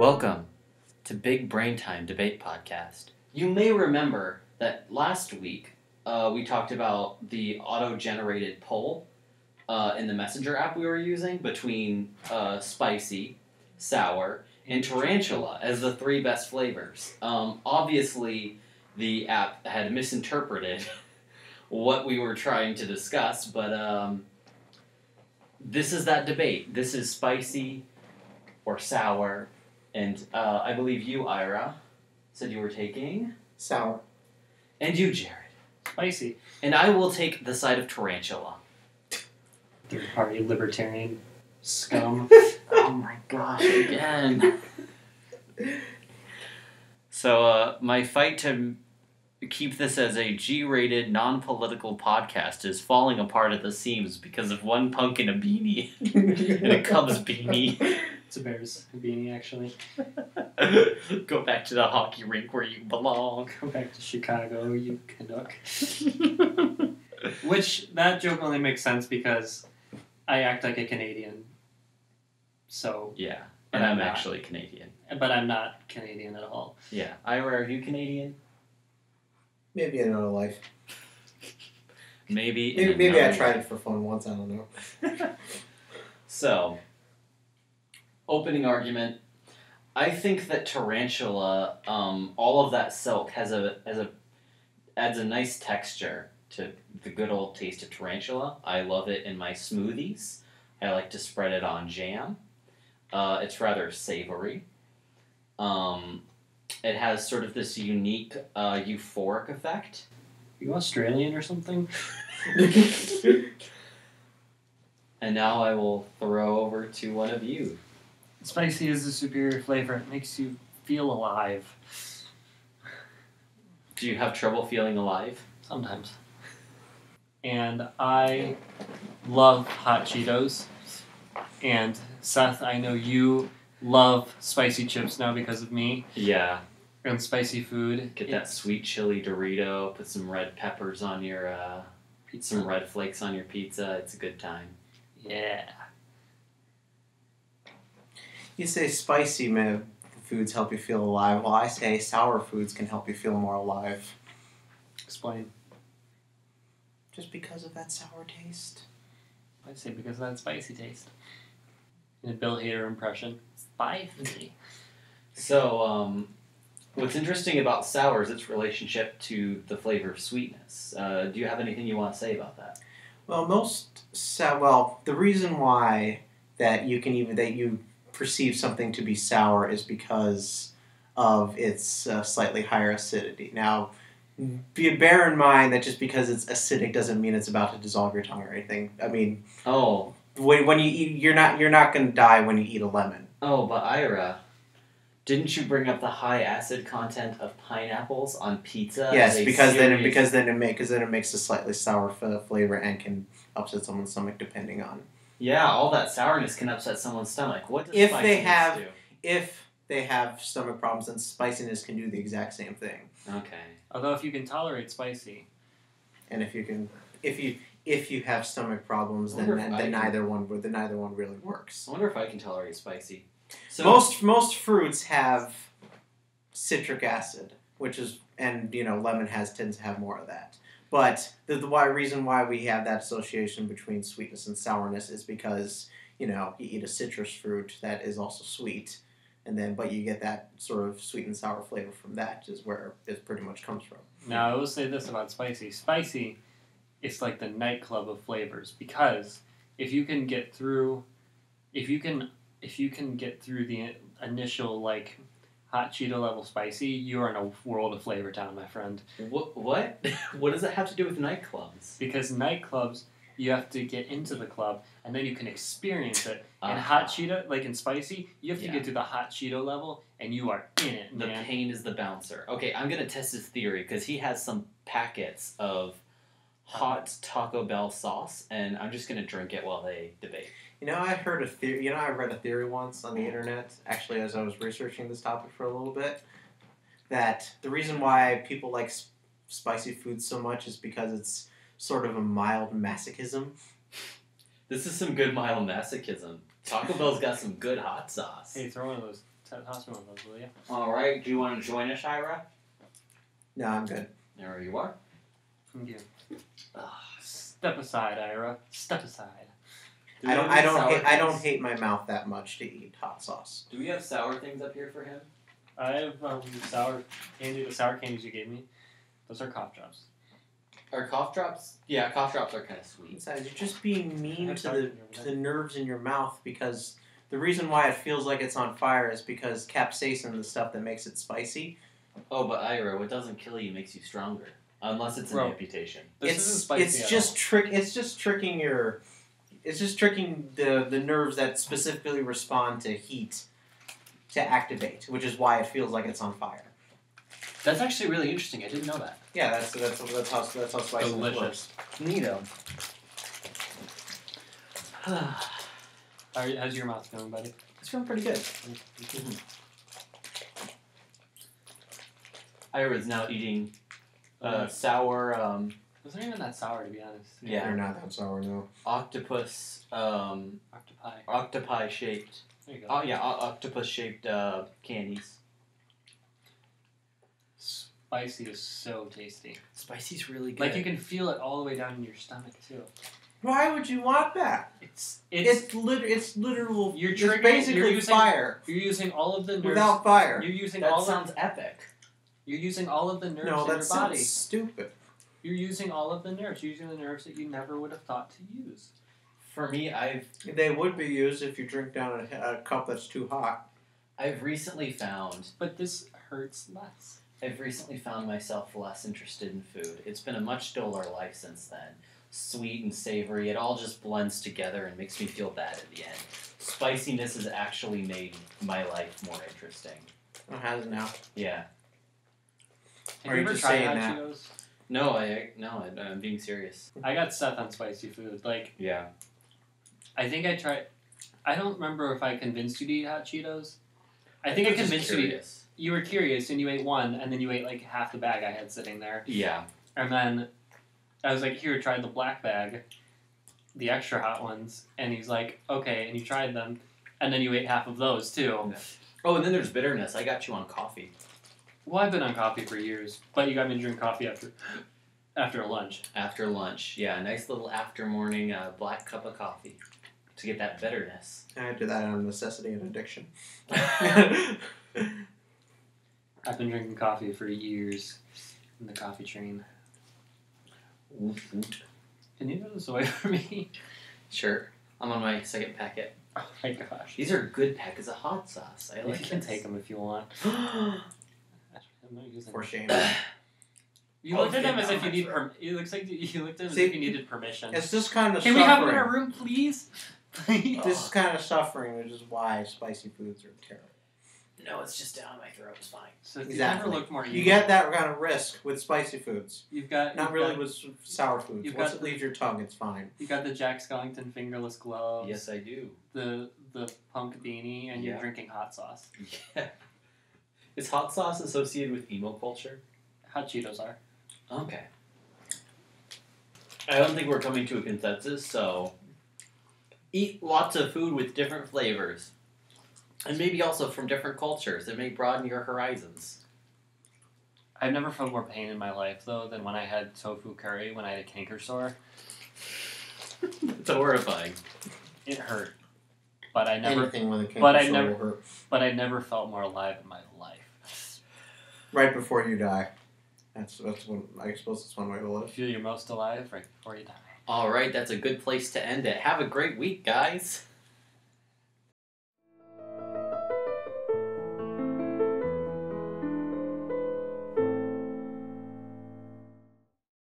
Welcome to Big Brain Time Debate Podcast. You may remember that last week we talked about the auto-generated poll in the Messenger app we were using between spicy, sour, and tarantula as the three best flavors. Obviously, the app had misinterpreted what we were trying to discuss, but this is that debate. This is spicy or sour, and I believe you, Ira, said you were taking... Sour. And you, Jared. Spicy. And I will take the side of tarantula. Third-party libertarian scum. Oh my gosh, again. So, my fight to keep this as a G-rated, non-political podcast is falling apart at the seams because of one punk in a beanie. And a Cubs beanie. It's a Bears beanie, actually. Go back to the hockey rink where you belong. Go back to Chicago, you Canuck. Which, that joke only makes sense because I act like a Canadian. So... Yeah, and I'm actually Canadian. But I'm not Canadian at all. Yeah. Ira, are you Canadian? Maybe in another life. Maybe I tried it for fun once, I don't know. So, opening argument. I think that tarantula, all of that silk adds a nice texture to the good old taste of tarantula. I love it in my smoothies. I like to spread it on jam. It's rather savory. It has sort of this unique euphoric effect. You Australian or something? And now I will throw over to one of you. Spicy is the superior flavor. It makes you feel alive. Do you have trouble feeling alive? Sometimes. And I love hot Cheetos. And Seth, I know you love spicy chips now because of me. Yeah. And spicy food. Get that sweet chili Dorito, put some red peppers on your, some red flakes on your pizza. It's a good time. Yeah. You say spicy foods help you feel alive. Well, I say sour foods can help you feel more alive. Explain. Just because of that sour taste. I'd say because of that spicy taste. In a Bill Hader impression. Spicy. So, what's interesting about sour is its relationship to the flavor of sweetness. Do you have anything you want to say about that? Well, the reason why that you perceive something to be sour is because of its slightly higher acidity. Now, bear in mind that just because it's acidic doesn't mean it's about to dissolve your tongue or anything. I mean, when you eat, you're not going to die when you eat a lemon. Oh, but Ira, didn't you bring up the high acid content of pineapples on pizza? Yes, because then it makes a slightly sour flavor and can upset someone's stomach depending on. Yeah, all that sourness can upset someone's stomach. What does if spiciness do? If they have stomach problems, then spiciness can do the exact same thing. Okay. Although if you can tolerate spicy. And if you have stomach problems, then neither one really works. I wonder if I can tolerate spicy. So most fruits have citric acid, lemon tends to have more of that. But the reason why we have that association between sweetness and sourness is because, you eat a citrus fruit that is also sweet, but you get that sort of sweet and sour flavor from that, is where it pretty much comes from. Now, I will say this about spicy. Spicy is like the nightclub of flavors, because if you can get through the initial, hot Cheeto level spicy, you are in a world of Flavor Town, my friend. What? What does that have to do with nightclubs? Because nightclubs, you have to get into the club, and then you can experience it. And hot Cheeto, in spicy, you have to get to the hot Cheeto level, and you are in it, man. The pain is the bouncer. Okay, I'm going to test his theory, because he has some packets of hot Taco Bell sauce, and I'm just going to drink it while they debate. I heard a theory. I read a theory once on the internet, actually, as I was researching this topic for a little bit, that the reason why people like spicy food so much is because it's sort of a mild masochism. This is some good mild masochism. Taco Bell's got some good hot sauce. Hey, throw one of those toss me one of those, will you? All right. Do you want to join us, Ira? No, I'm good. There you are. Thank you. Step aside, Ira. Step aside. I don't hate my mouth that much to eat hot sauce. Do we have sour things up here for him? I have sour candy. The sour candies you gave me, those are cough drops. Are cough drops? Yeah, cough drops are kind of sweet. Besides, you're just being mean to the nerves in your mouth because the reason why it feels like it's on fire is because capsaicin, the stuff that makes it spicy. Oh, but Ira, what doesn't kill you makes you stronger. Unless it's an amputation. It's just tricking the nerves that specifically respond to heat to activate, which is why it feels like it's on fire. That's actually really interesting. I didn't know that. Yeah, that's how spicy works. Neato. How's your mouth going, buddy? It's feeling pretty good. Ira's now eating sour. Those aren't even that sour, to be honest. Yeah, they're not that sour, no. Octopus. Octopi. Octopi shaped. There you go. Oh yeah, octopus shaped candies. Spicy is so tasty. Spicy's really good. Like you can feel it all the way down in your stomach too. Why would you want that? It's literal. You're it's triggering. basically fire. You're using all of the nerves. Without fire. You're using that all. Sounds epic. You're using all of the nerves No, in that your sounds body. stupid. You're using all of the nerves. You're using the nerves that you never would have thought to use. For me, They would be used if you drink down a cup that's too hot. I've recently found. But this hurts less. I've recently found myself less interested in food. It's been a much duller life since then. Sweet and savory, it all just blends together and makes me feel bad at the end. Spiciness has actually made my life more interesting. It has now. Yeah. Have Are you you ever just tried saying hot that? Cheetos? No, I'm being serious. I got Seth on spicy food. Like, Yeah. I think I tried. I don't remember if I convinced you to eat hot Cheetos. I think I convinced you to eat. You were curious and you ate one, and then you ate like half the bag I had sitting there. Yeah. And then I was like, here, try the black bag, the extra hot ones. And he's like, okay, and you tried them. And then you ate half of those too. Oh, and then there's bitterness. I got you on coffee. Well, I've been on coffee for years, but you got me to drink coffee after lunch. After lunch, yeah, a nice little after morning black cup of coffee to get that bitterness. I do that out of necessity and addiction. I've been drinking coffee for years in the coffee train. Woot woot. Can you throw this away for me? Sure. I'm on my second packet. Oh my gosh. These are good packets of hot sauce. I You like can this. take them if you want. I'm not using For them. shame. You Oh, looked at them yeah, as if no, you need that's It looks like you looked at them as See, if you needed permission. It's just kind of Can suffering. we have them in our room, please? Please. This is kind of suffering, which is why spicy foods are terrible. No, it's just down my throat. It's fine. So Exactly. you never looked more evil. You get that kind of risk with spicy foods. You've got Not really with sour foods. you've Once got it leaves your tongue, it's fine. You got the Jack Skellington fingerless gloves. Yes, I do. The punk beanie, and Yeah. you're drinking hot sauce. Yeah. Is hot sauce associated with emo culture? Hot Cheetos are. Okay. I don't think we're coming to a consensus, so eat lots of food with different flavors. And maybe also from different cultures. It may broaden your horizons. I've never felt more pain in my life, though, than when I had tofu curry when I had a canker sore. It's horrifying. It hurt. But I never Anything with a canker but I sore never- will hurt. but I never felt more alive in my life. Right before you die. That's one. I suppose that's one way to You live. feel you're most alive right before you die. All right, that's a good place to end it. Have a great week, guys.